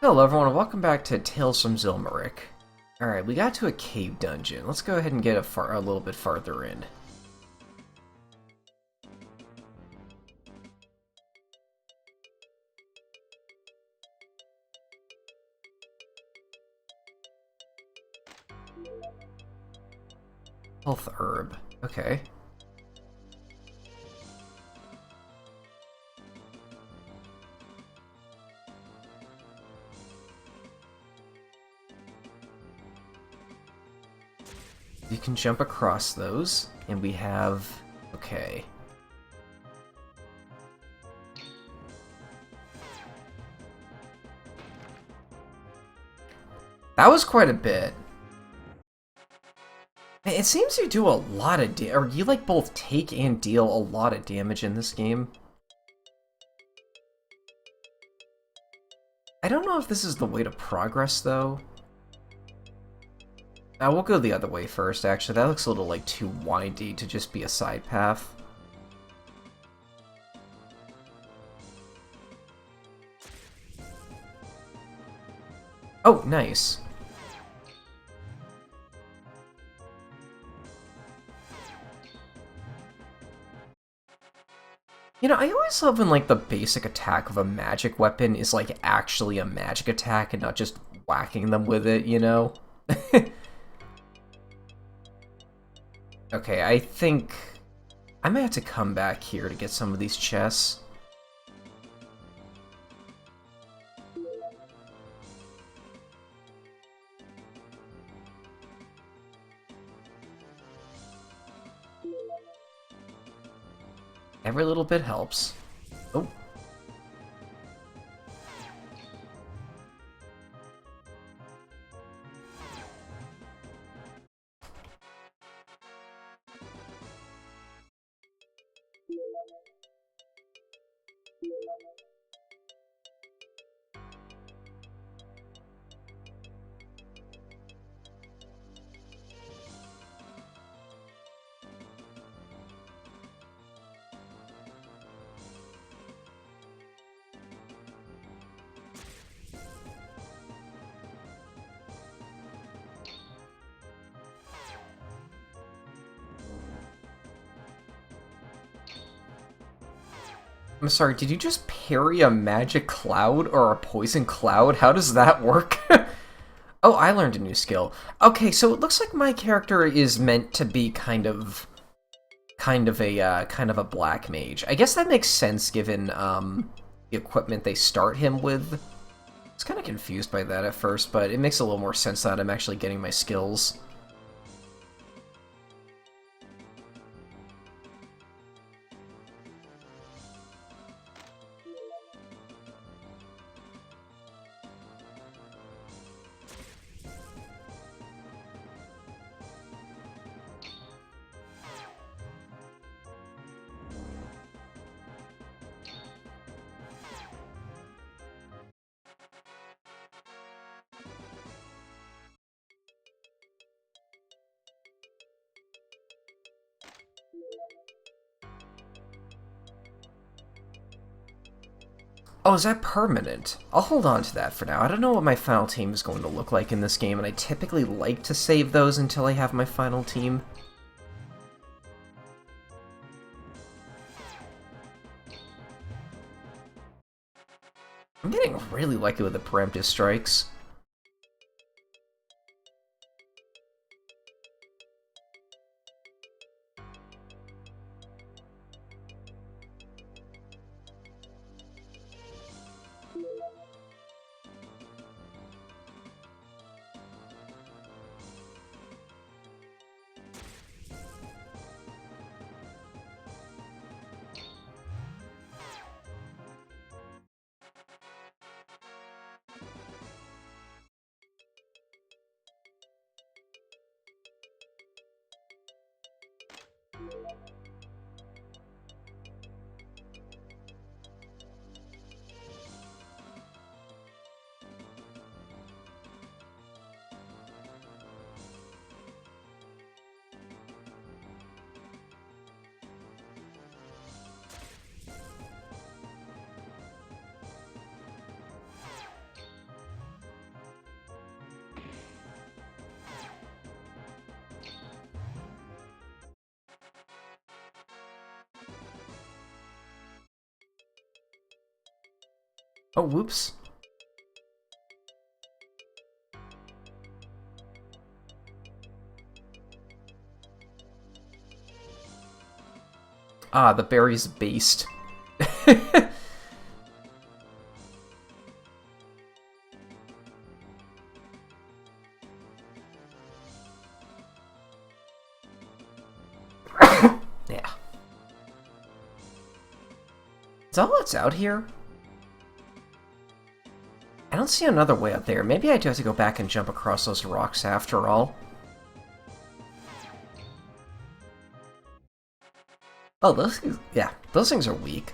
Hello everyone, and welcome back to Tales from Zilmurik. Alright, we got to a cave dungeon. Let's go ahead and get a little bit farther in. Health herb. Okay. You can jump across those, and we have... okay. That was quite a bit. It seems you do a lot of or you like both take and deal a lot of damage in this game. I don't know if this is the way to progress, though. We'll go the other way first, actually. That looks a little, like, too windy to just be a side path. Oh, nice. You know, I always love when, like, the basic attack of a magic weapon is, like, actually a magic attack and not just whacking them with it, you know? Okay, I think I might have to come back here to get some of these chests. Every little bit helps. Oh. I'm sorry, did you just parry a magic cloud or a poison cloud? How does that work? Oh, I learned a new skill. Okay, so it looks like my character is meant to be kind of a black mage. I guess that makes sense given the equipment they start him with. I was kind of confused by that at first, but it makes a little more sense that I'm actually getting my skills. Oh, is that permanent? I'll hold on to that for now. I don't know what my final team is going to look like in this game, and I typically like to save those until I have my final team. I'm getting really lucky with the preemptive strikes. Oh, whoops. Ah, the berry's based. Yeah. Is that all that's out here? I don't see another way up there. Maybe I do have to go back and jump across those rocks after all. Oh, those things are weak.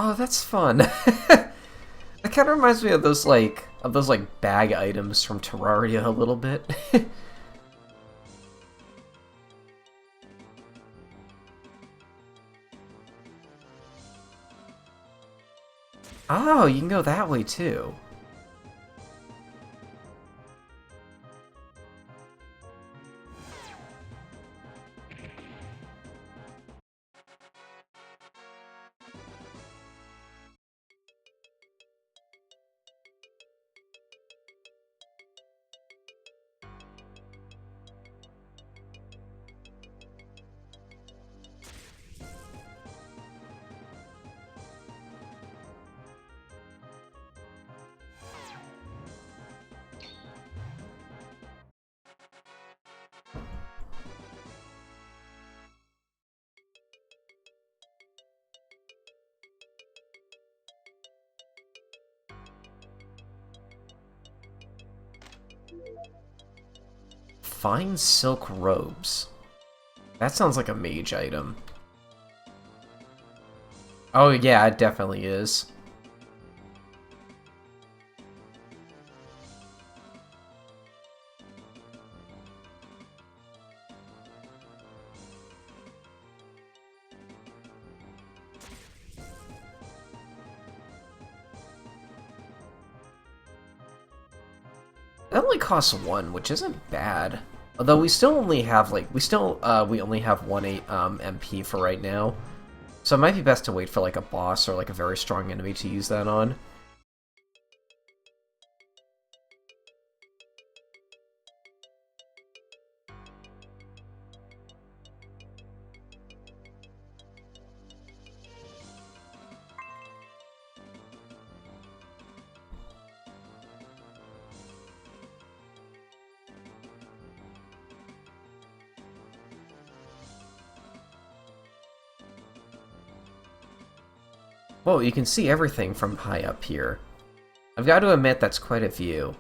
Oh, that's fun. That kind of reminds me of those bag items from Terraria a little bit. Oh, you can go that way too. Fine silk robes. That sounds like a mage item. Oh yeah, it definitely is. It only costs one, which isn't bad. Although we still only have we only have one MP for right now. So it might be best to wait for like a boss or like a very strong enemy to use that on. Whoa, you can see everything from high up here. I've got to admit that's quite a view.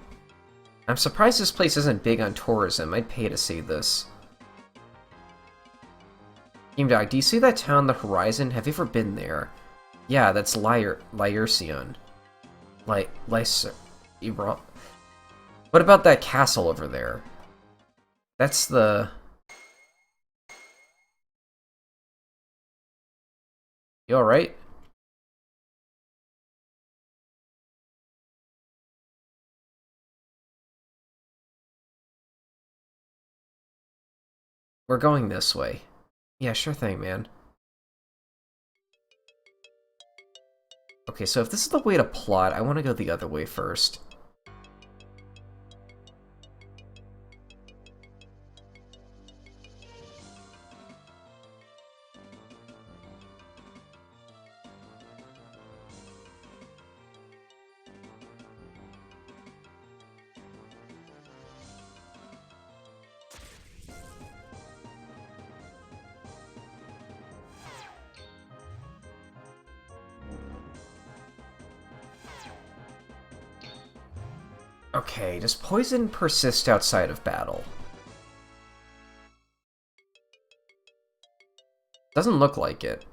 I'm surprised this place isn't big on tourism. I'd pay to see this. Game Dog, do you see that town on the horizon? Have you ever been there? Yeah, that's Lyurcion. Lyser... What about that castle over there? That's the... You alright? We're going this way. Yeah, sure thing, man. Okay, so if this is the way to plot, I want to go the other way first. Okay, does poison persist outside of battle? Doesn't look like it.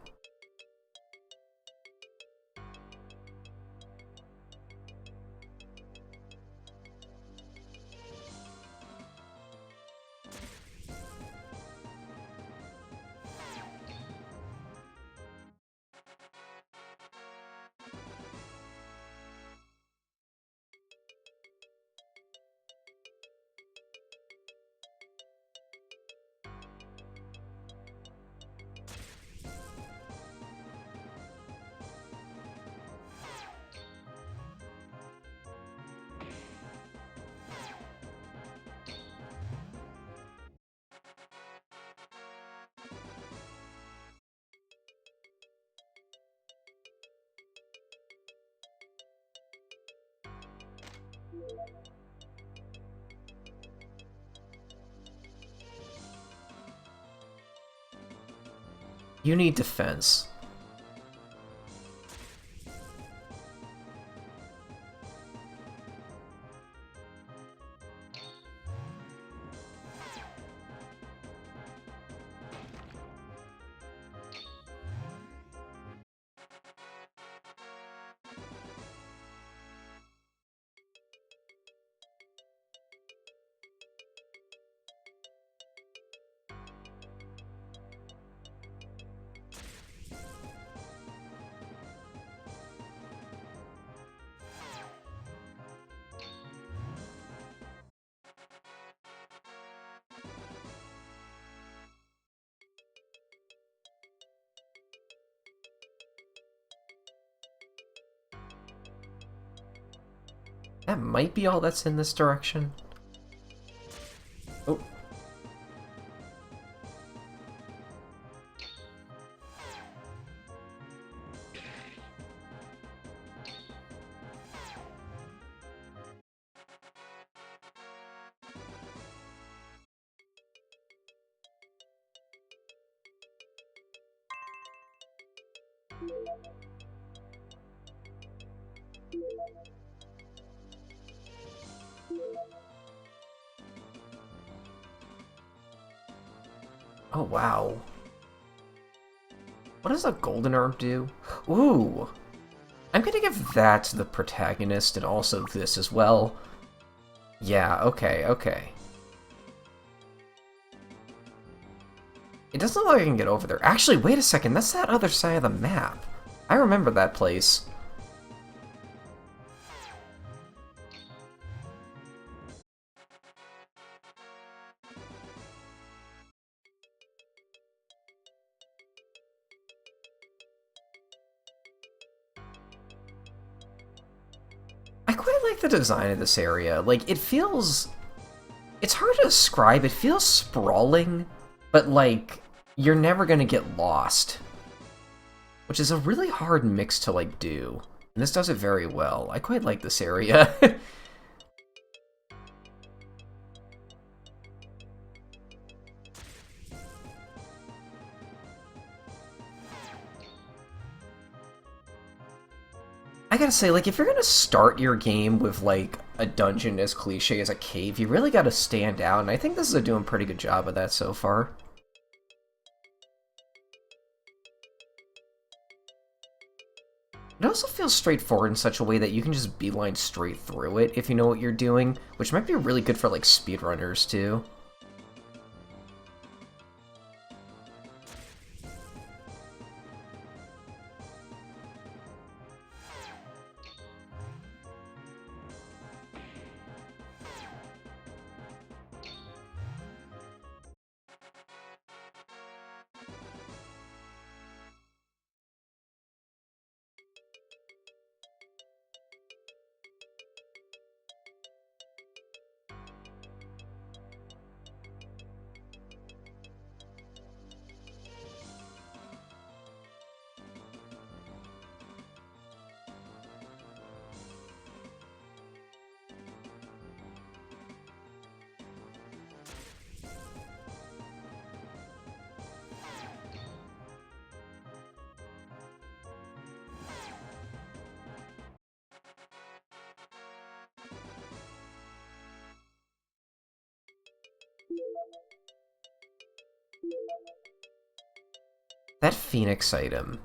You need defense. That might be all that's in this direction. Oh. Oh, wow. What does a golden herb do? Ooh. I'm gonna give that to the protagonist and also this as well. Yeah, okay, okay. It doesn't look like I can get over there. Actually, wait a second, that's that other side of the map. I remember that place. I quite like the design of this area. Like, it feels... It's hard to describe. It feels sprawling, but, like, you're never gonna get lost. Which is a really hard mix to, like, do. And this does it very well. I quite like this area. I gotta say, like, if you're gonna start your game with, like, a dungeon as cliche as a cave, you really gotta stand out, and I think this is doing a pretty good job of that so far. It also feels straightforward in such a way that you can just beeline straight through it if you know what you're doing, which might be really good for, like, speedrunners, too. That Phoenix item.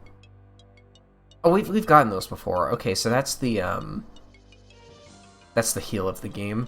Oh, we've gotten those before. Okay, so that's the heal of the game.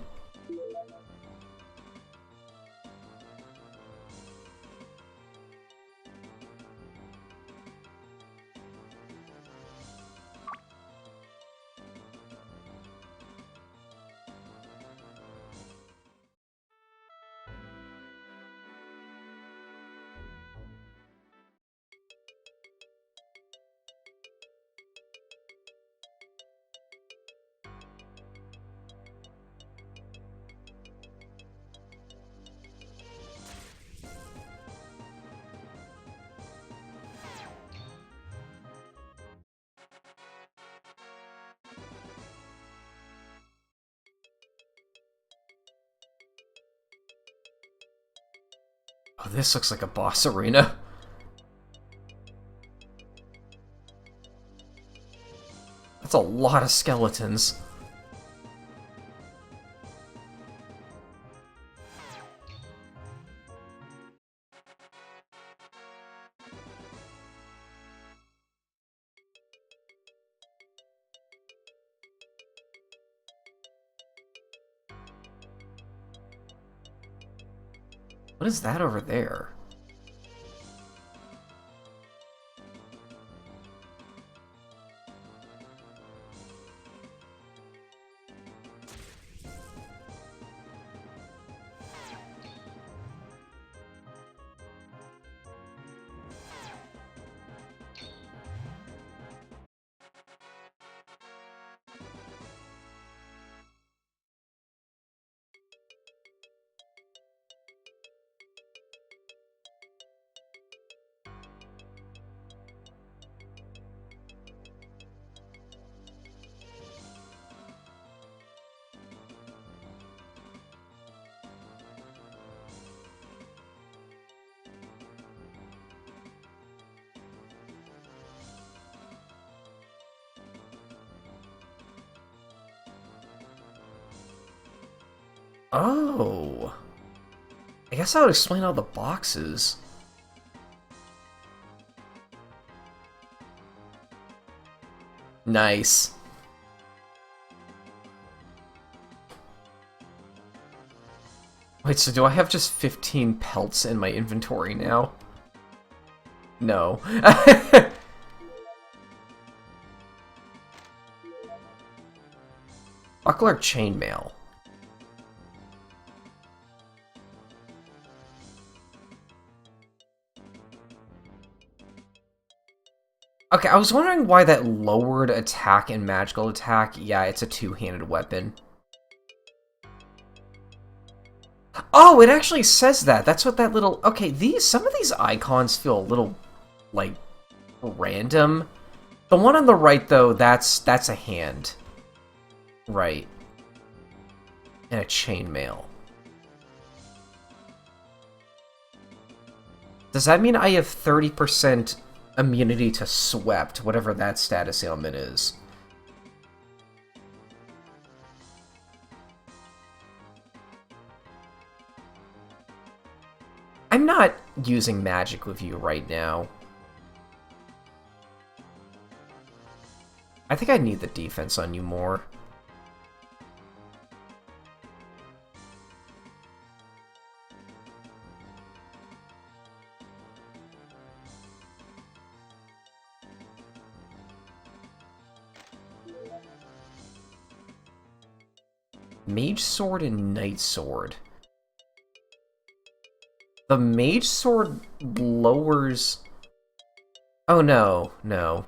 Oh, this looks like a boss arena. That's a lot of skeletons. What is that over there? Oh. I guess that would explain all the boxes. Nice. Wait, so do I have just 15 pelts in my inventory now? No. Buckler chainmail. Okay, I was wondering why that lowered attack and magical attack. Yeah, it's a two-handed weapon. Oh, it actually says that. That's what that little... Okay, some of these icons feel a little, like, random. The one on the right, though, that's a hand. Right. And a chainmail. Does that mean I have 30% immunity to swept, whatever that status ailment is? I'm not using magic with you right now. I think I need the defense on you more. Mage Sword and Knight Sword. The Mage Sword lowers... Oh no, no.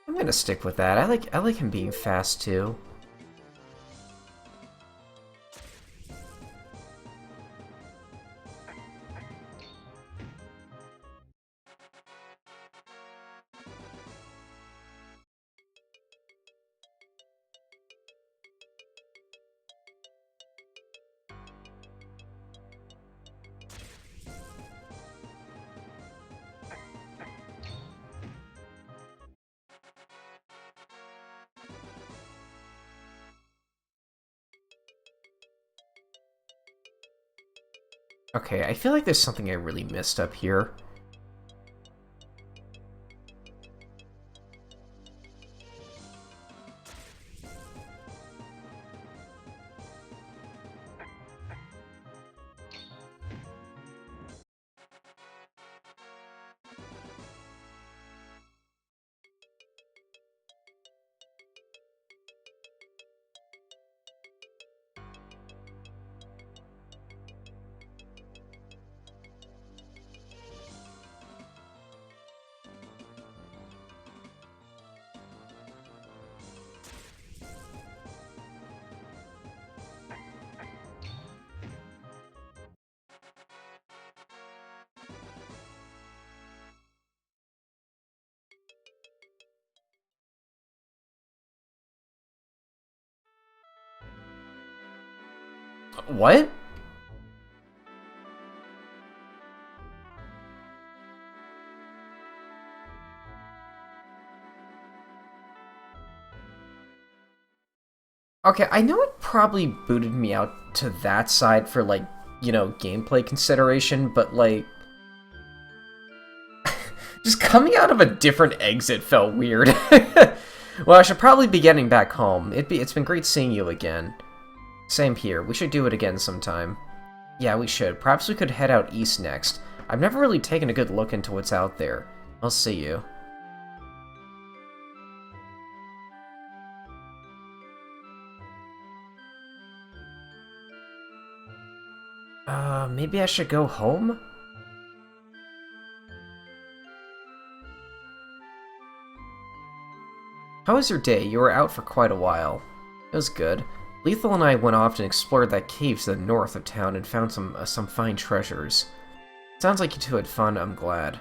I'm gonna stick with that. I like him being fast too. Okay, I feel like there's something I really missed up here. What? Okay, I know it probably booted me out to that side for, like, you know, gameplay consideration, but, like, just coming out of a different exit felt weird. Well, I should probably be getting back home. It's been great seeing you again. Same here. We should do it again sometime. Yeah, we should. Perhaps we could head out east next. I've never really taken a good look into what's out there. I'll see you. Maybe I should go home? How was your day? You were out for quite a while. It was good. Lethal and I went off and explored that cave to the north of town and found some fine treasures. Sounds like you two had fun, I'm glad.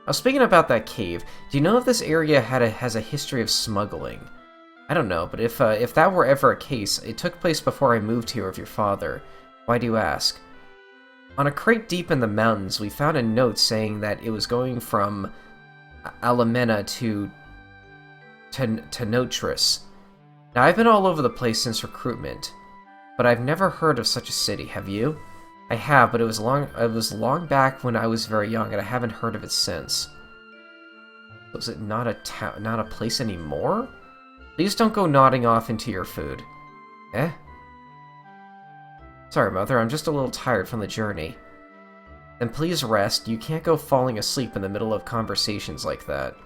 Now, speaking about that cave, do you know if this area has a history of smuggling? I don't know, but if that were ever a case, it took place before I moved here with your father. Why do you ask? On a crate deep in the mountains, we found a note saying that it was going from Alamena to Notris. Now, I've been all over the place since recruitment, but I've never heard of such a city, have you? I have, but it was long back when I was very young, and I haven't heard of it since. Was it not a place anymore? Please don't go nodding off into your food. Eh? Sorry, Mother, I'm just a little tired from the journey. Then please rest. You can't go falling asleep in the middle of conversations like that.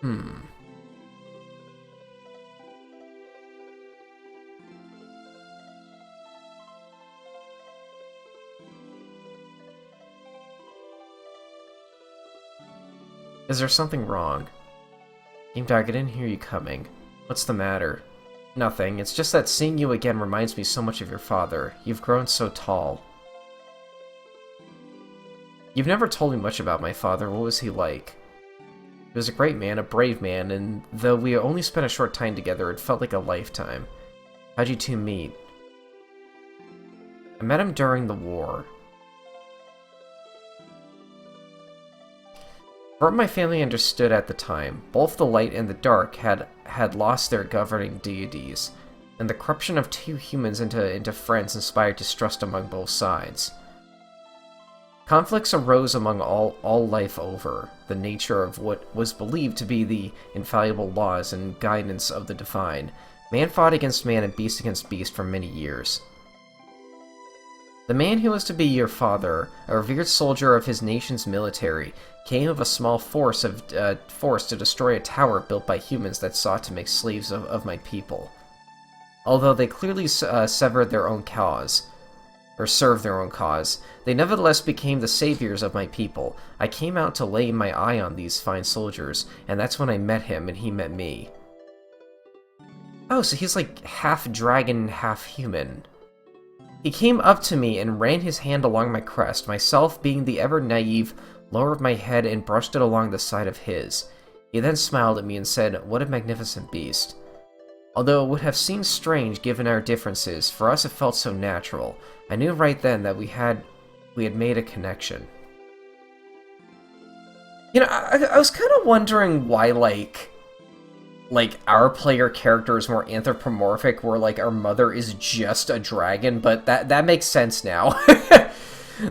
Hmm. Is there something wrong? Game Dog, I didn't hear you coming. What's the matter? Nothing. It's just that seeing you again reminds me so much of your father. You've grown so tall. You've never told me much about my father. What was he like? He was a great man, a brave man, and though we only spent a short time together, it felt like a lifetime. How'd you two meet? I met him during the war. For what my family understood at the time, both the light and the dark had lost their governing deities, and the corruption of two humans into friends inspired distrust among both sides. Conflicts arose among all life over the nature of what was believed to be the infallible laws and guidance of the divine. Man fought against man and beast against beast for many years. The man who was to be your father, a revered soldier of his nation's military, came with a small force to destroy a tower built by humans that sought to make slaves of my people. Although they clearly severed their own cause, or served their own cause, they nevertheless became the saviors of my people. I came out to lay my eye on these fine soldiers, and that's when I met him and he met me. Oh, so he's like half dragon, half human. He came up to me and ran his hand along my crest, myself being the ever naive, lowered my head and brushed it along the side of his. He then smiled at me and said, "What a magnificent beast." Although it would have seemed strange given our differences, for us it felt so natural. I knew right then that we had made a connection. You know, I was kind of wondering why, like our player character is more anthropomorphic, where like our mother is just a dragon, but that makes sense now.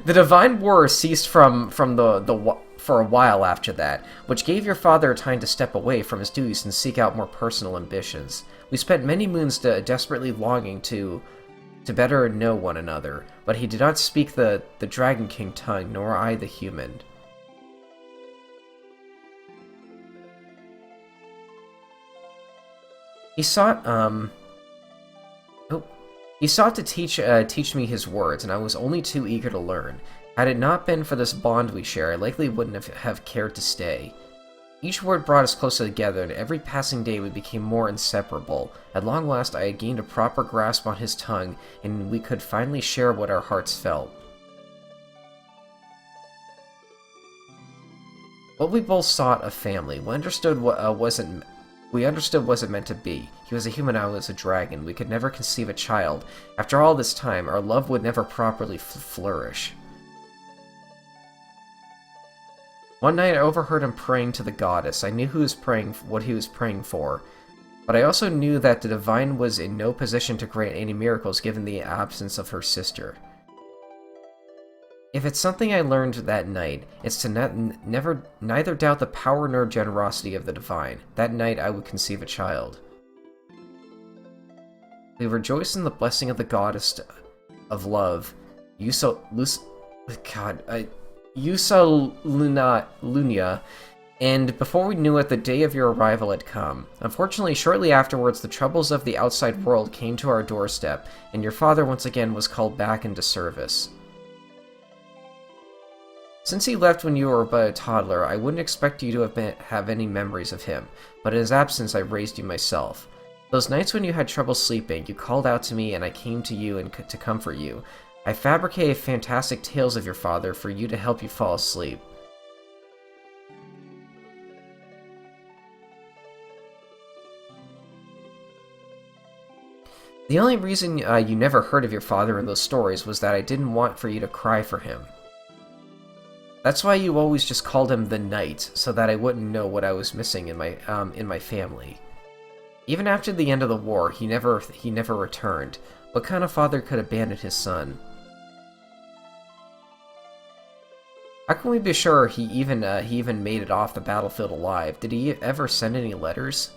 The Divine War ceased for a while after that, which gave your father time to step away from his duties and seek out more personal ambitions. We spent many moons desperately longing to better know one another, but he did not speak the Dragon King tongue, nor I the human. He sought, he sought to teach me his words, and I was only too eager to learn. Had it not been for this bond we share, I likely wouldn't have cared to stay. Each word brought us closer together, and every passing day we became more inseparable. At long last I had gained a proper grasp on his tongue, and we could finally share what our hearts felt. What we both sought, a family. We understood wasn't meant to be. He was a human, I was a dragon. We could never conceive a child. After all this time, our love would never properly flourish. One night I overheard him praying to the goddess. I knew what he was praying for, but I also knew that the divine was in no position to grant any miracles given the absence of her sister. If it's something I learned that night, it's to neither doubt the power nor generosity of the divine. That night I would conceive a child. We rejoiced in the blessing of the goddess of love, Lunia, and before we knew it, the day of your arrival had come. Unfortunately, shortly afterwards, the troubles of the outside world came to our doorstep, and your father once again was called back into service. Since he left when you were but a toddler, I wouldn't expect you to have any memories of him, but in his absence I raised you myself. Those nights when you had trouble sleeping, you called out to me and I came to you to comfort you. I fabricated fantastic tales of your father for you to help you fall asleep. The only reason you never heard of your father in those stories was that I didn't want for you to cry for him. That's why you always just called him the Knight, so that I wouldn't know what I was missing in my family. Even after the end of the war, he never returned. What kind of father could abandon his son? How can we be sure he even made it off the battlefield alive? Did he ever send any letters?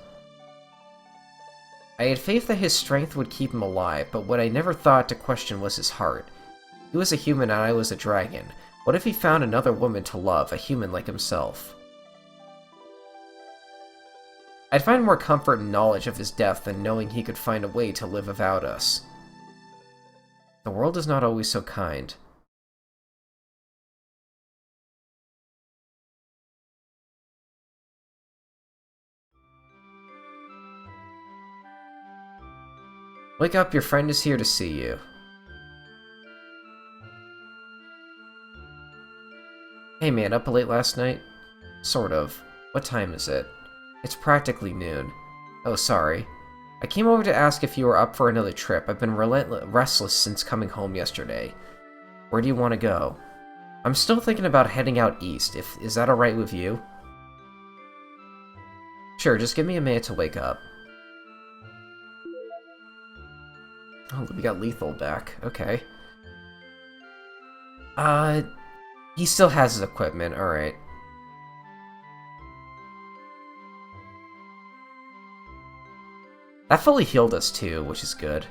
I had faith that his strength would keep him alive, but what I never thought to question was his heart. He was a human and I was a dragon. What if he found another woman to love, a human like himself? I'd find more comfort in knowledge of his death than knowing he could find a way to live without us. The world is not always so kind. Wake up, your friend is here to see you. Hey man, up late last night? Sort of. What time is it? It's practically noon. Oh, sorry. I came over to ask if you were up for another trip. I've been restless since coming home yesterday. Where do you want to go? I'm still thinking about heading out east. Is that alright with you? Sure, just give me a minute to wake up. Oh, we got Lethal back. Okay. He still has his equipment, alright. That fully healed us too, which is good.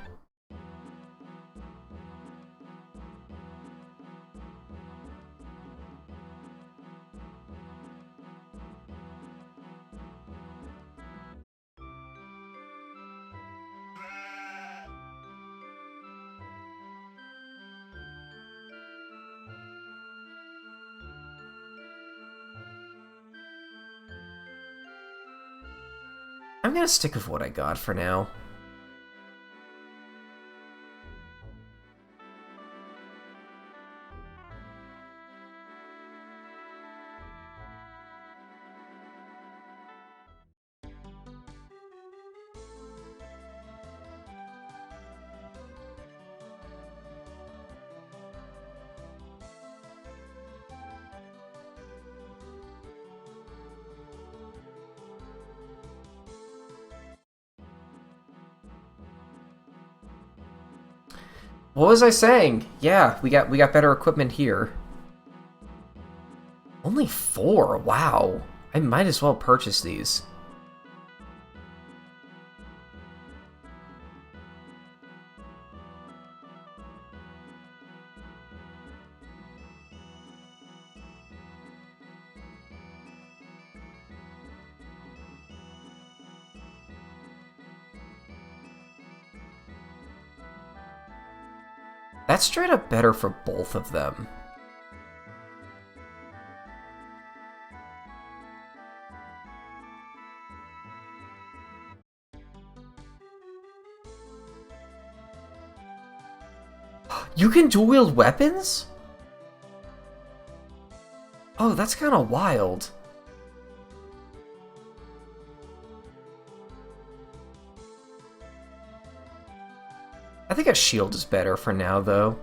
I'm gonna stick with what I got for now. What was I saying? Yeah, we got better equipment here. Only 4? Wow. I might as well purchase these. That's straight up better for both of them. You can dual-wield weapons? Oh, that's kind of wild. I think a shield is better for now, though.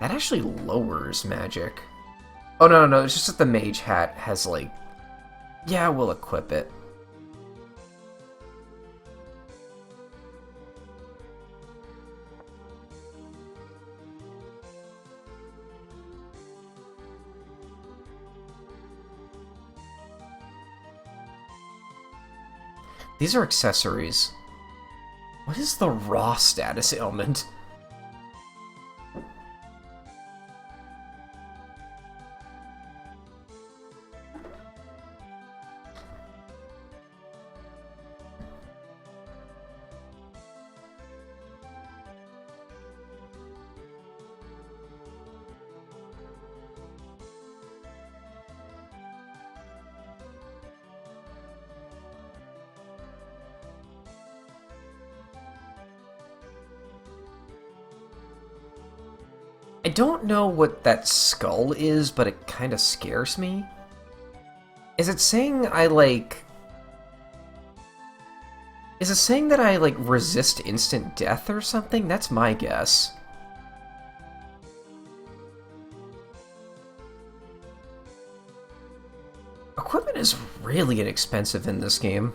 That actually lowers magic. Oh, no, it's just that the mage hat has, like... Yeah, we'll equip it. These are accessories. What is the raw status ailment? I don't know what that skull is, but it kind of scares me. Is it saying I, like... Is it saying that I, like, resist instant death or something? That's my guess. Equipment is really inexpensive in this game.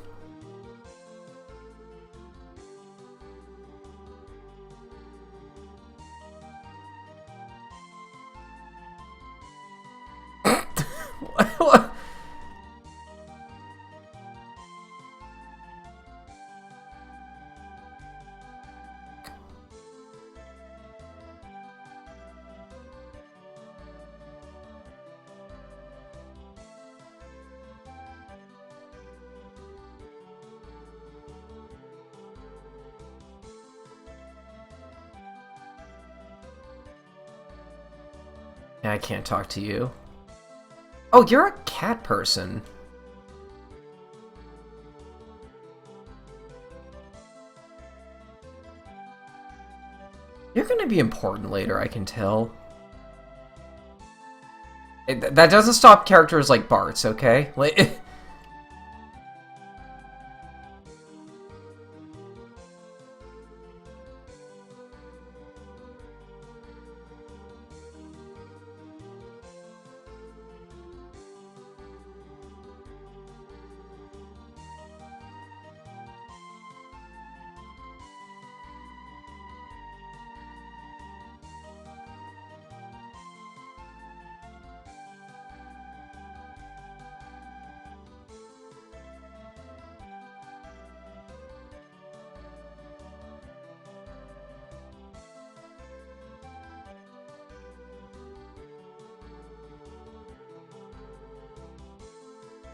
What? Yeah, I can't talk to you. Oh, you're a cat person. You're gonna be important later, I can tell. That doesn't stop characters like Bart's, okay? Like,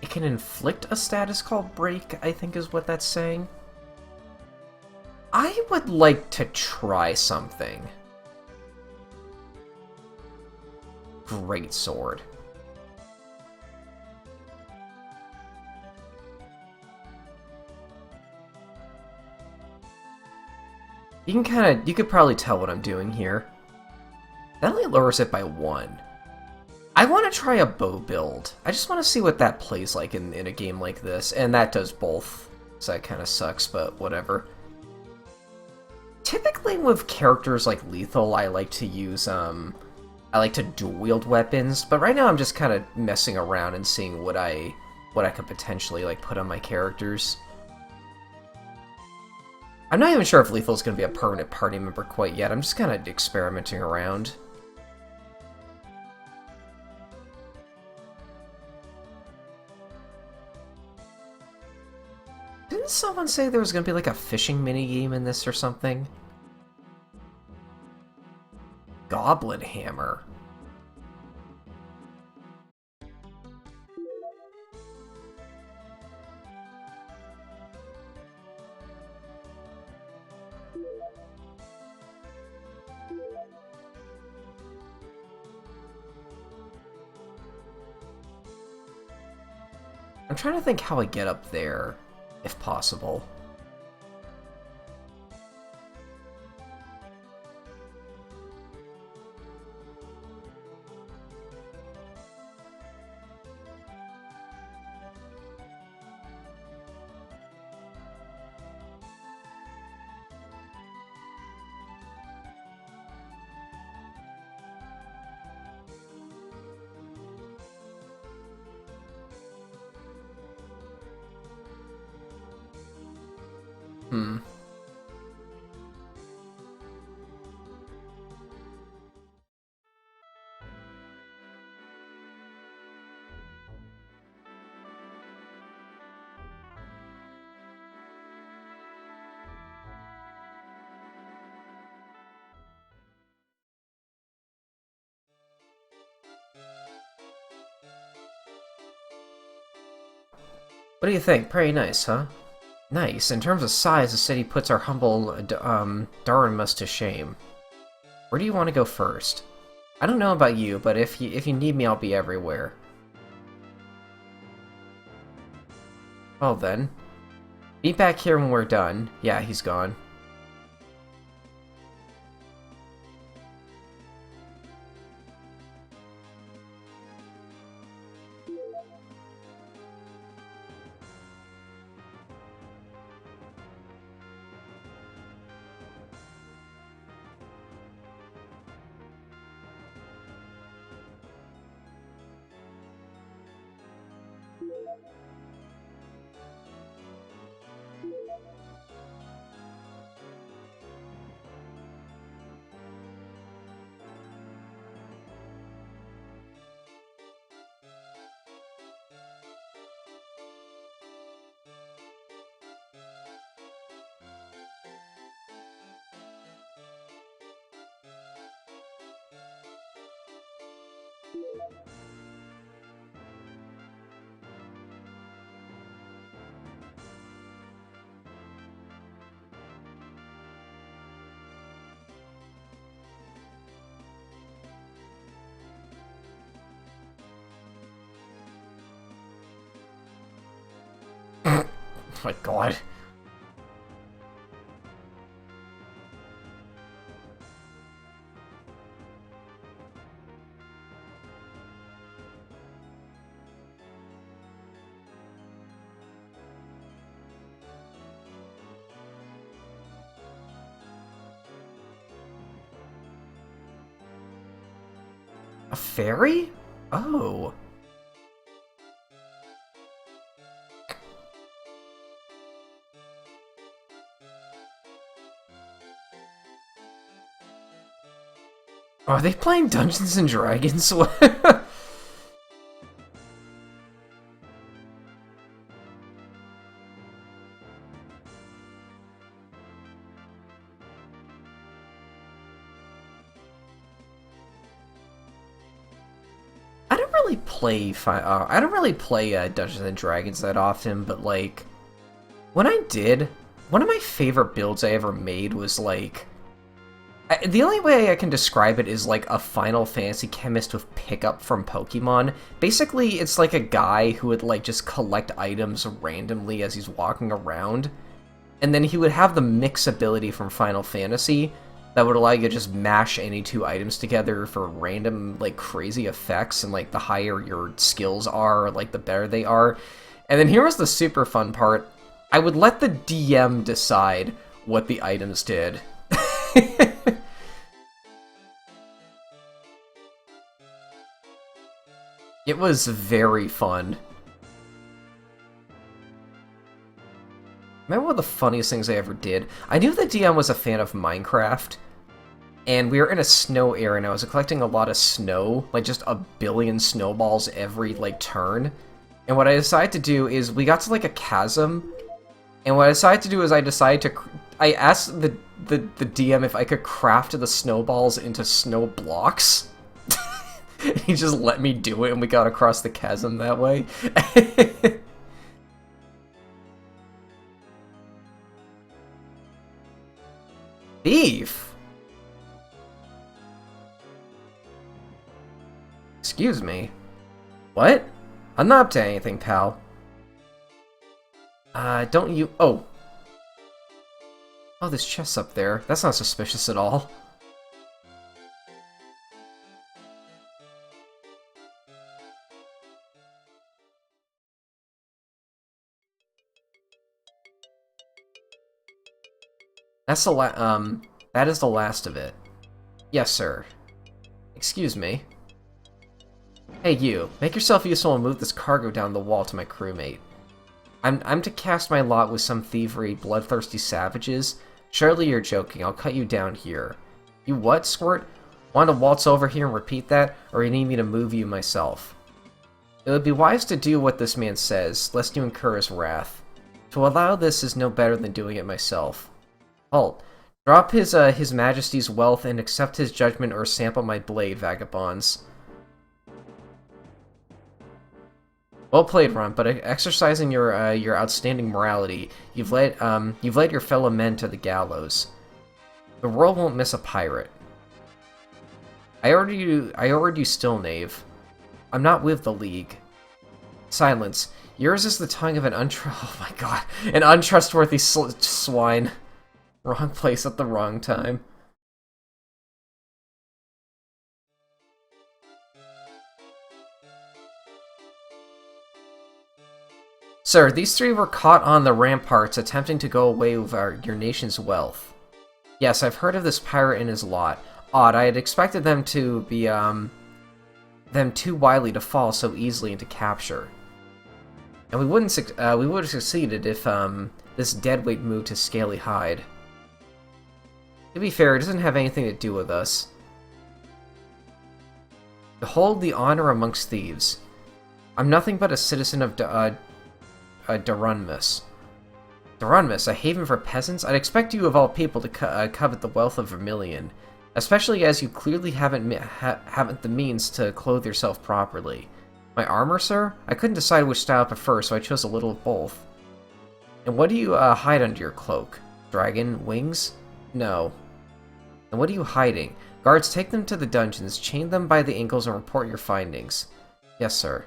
it can inflict a status called Break, I think is what that's saying. I would like to try something. Great sword. You could probably tell what I'm doing here. That only lowers it by 1. I want to try a bow build. I just want to see what that plays like in a game like this, and that does both. So that kind of sucks, but whatever. typically with characters like Lethal, I like to use, I like to dual-wield weapons, but right now I'm just kind of messing around and seeing what I could potentially, like, put on my characters. I'm not even sure if Lethal's going to be a permanent party member quite yet. I'm just kind of experimenting around. Didn't someone say there was going to be, like, a fishing minigame in this or something? Goblin Hammer. I'm trying to think how I get up there, if possible. Hmm. What do you think? Pretty nice, huh? Nice. In terms of size, the city puts our humble Darwimus to shame. Where do you want to go first? I don't know about you, but if you need me, I'll be everywhere. Well then. Meet back here when we're done. Yeah, he's gone. Oh my god. A fairy? Oh. Are they playing Dungeons and Dragons? I don't really play Dungeons and Dragons that often, but like when I did, one of my favorite builds I ever made was like the only way I can describe it is like a Final Fantasy chemist with pickup from Pokemon. Basically, it's like a guy who would like just collect items randomly as he's walking around, and then he would have the mix ability from Final Fantasy that would allow you to just mash any two items together for random, like, crazy effects, and, like, the higher your skills are, like, the better they are. And then here was the super fun part. I would let the DM decide what the items did. It was very fun. Remember one of the funniest things I ever did? I knew the DM was a fan of Minecraft, and we were in a snow area, and I was collecting a lot of snow, like just a billion snowballs every, like, turn. And what I decided to do is, we got to, like, a chasm, and what I decided to do is I asked the DM if I could craft the snowballs into snow blocks. He just let me do it, and we got across the chasm that way. Thief? Excuse me. What? I'm not up to anything, pal. Don't you... Oh. Oh, there's chests up there. That's not suspicious at all. That's that is the last of it. Yes, sir. Excuse me. Hey, you. Make yourself useful and move this cargo down the wall to my crewmate. I'm to cast my lot with some thievery, bloodthirsty savages. Surely you're joking. I'll cut you down here. You what, Squirt? Want to waltz over here and repeat that, or you need me to move you myself? It would be wise to do what this man says, lest you incur his wrath. To allow this is no better than doing it myself. Halt. Drop his majesty's wealth and accept his judgment or sample my blade, vagabonds. Well played, Ron, but exercising your outstanding morality, you've led your fellow men to the gallows. The world won't miss a pirate. I ordered you still, knave. I'm not with the League. Silence. Yours is the tongue of an oh my god, an untrustworthy swine. Wrong place at the wrong time. Sir, these three were caught on the ramparts attempting to go away with your nation's wealth. Yes, I've heard of this pirate and his lot. Odd, I had expected them to be, them too wily to fall so easily into capture. And we would have succeeded if, this deadweight moved to Scaly Hide. To be fair, it doesn't have anything to do with us. Behold the honor amongst thieves. I'm nothing but a citizen of Durunmus. Durunmus, a haven for peasants? I'd expect you of all people to covet the wealth of Vermilion, especially as you clearly haven't the means to clothe yourself properly. My armor, sir? I couldn't decide which style I prefer, so I chose a little of both. And what do you hide under your cloak? Dragon wings? No. And what are you hiding? Guards, take them to the dungeons, chain them by the ankles, and report your findings. Yes, sir.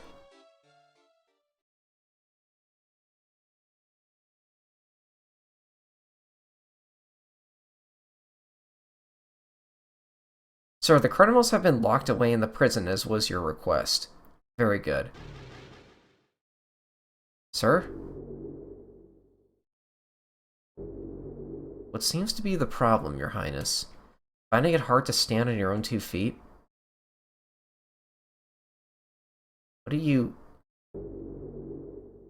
Sir, the criminals have been locked away in the prison, as was your request. Very good. Sir? What seems to be the problem, Your Highness? Finding it hard to stand on your own 2 feet? What are you...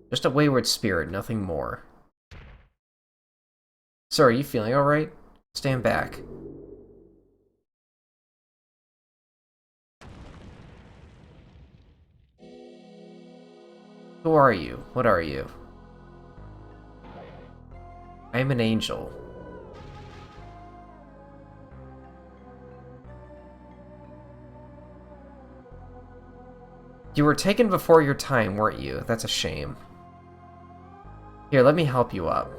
Just a wayward spirit, nothing more. Sir, are you feeling alright? Stand back. Who are you? What are you? I am an angel. You were taken before your time, weren't you? That's a shame. Here, let me help you up.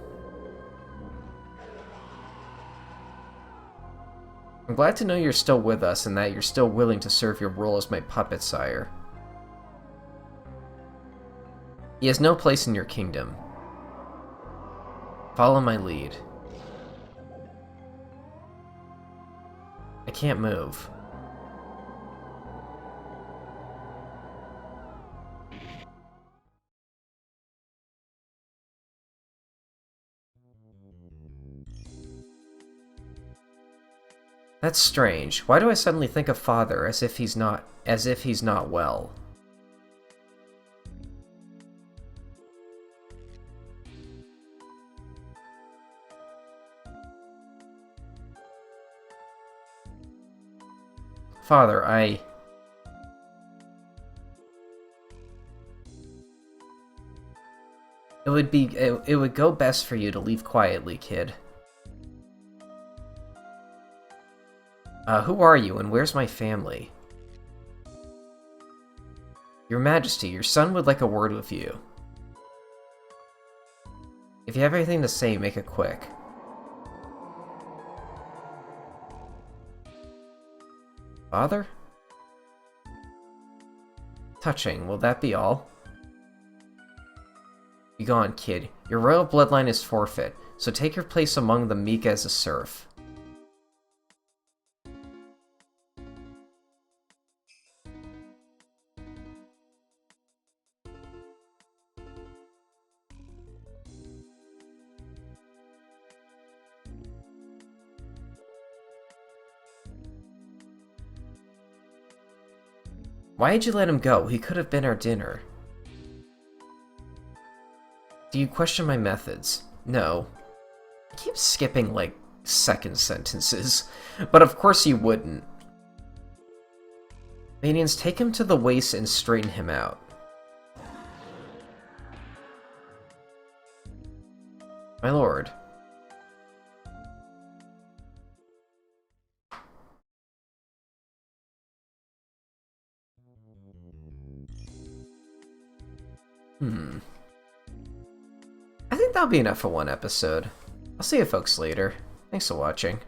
I'm glad to know you're still with us and that you're still willing to serve your role as my puppet, sire. He has no place in your kingdom. Follow my lead. I can't move. That's strange. Why do I suddenly think of Father as if he's not well? Father, it would go best for you to leave quietly, kid. Who are you, and where's my family? Your Majesty, your son would like a word with you. If you have anything to say, make it quick. Father? Touching, will that be all? Be gone, kid. Your royal bloodline is forfeit, so take your place among the meek as a serf. Why did you let him go? He could have been our dinner. Do you question my methods? No. I keep skipping, like, second sentences. But of course you wouldn't. Minions, take him to the waist and straighten him out. My lord. I think that'll be enough for one episode. I'll see you folks later. Thanks for watching.